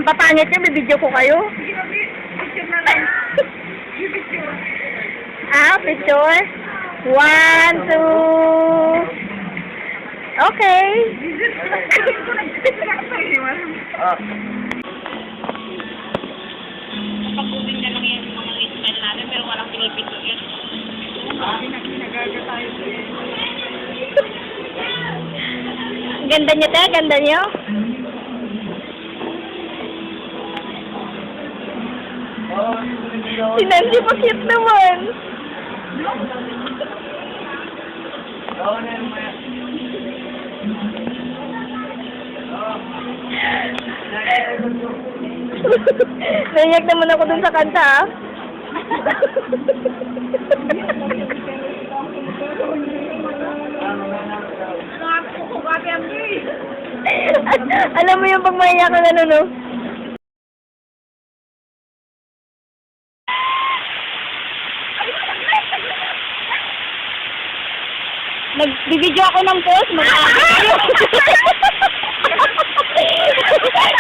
Ang papangit niya, bibidyo ko kayo. Picture na lang. Picture. Picture? 1, 2... Okay. Pag-uwing na lang yan yung mga smile natin, pero walang pinipicture yan. Ganda niyo, te? Ganda niyo? Si Nancy pa cute naman. Naiyak naman ako dun sa kanta, ah. Alam mo yung pag maiyak ka na, no? Nagbibidyo ako ng post, mag-aakit kayo. Ay,